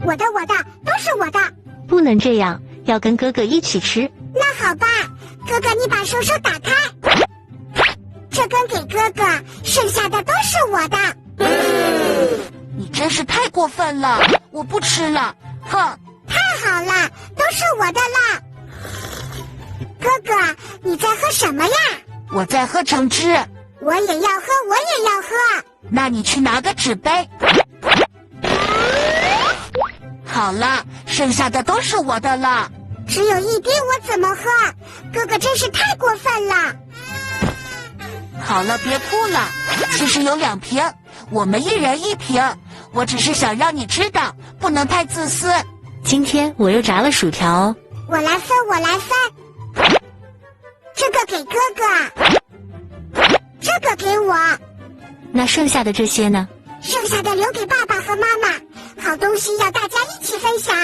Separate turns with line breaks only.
我的，都是我的。
不能这样，要跟哥哥一起吃。
那好吧，哥哥，你把手打开。这根给哥哥，剩下的都是我的。
你真是太过分了，我不吃了，哼！
太好了，都是我的了。哥哥，你在喝什么呀？
我在喝橙汁。
我也要喝。
那你去拿个纸杯。好了，剩下的都是我的了。
只有一滴，我怎么喝？哥哥真是太过分了。
好了，别哭了。其实有2瓶，我们1人1瓶。我只是想让你知道，不能太自私。
今天我又炸了薯条哦。
我来分。这个给哥哥，这个给我。
那剩下的这些呢？
剩下的留给爸爸和妈妈。好东西要大家一起分享。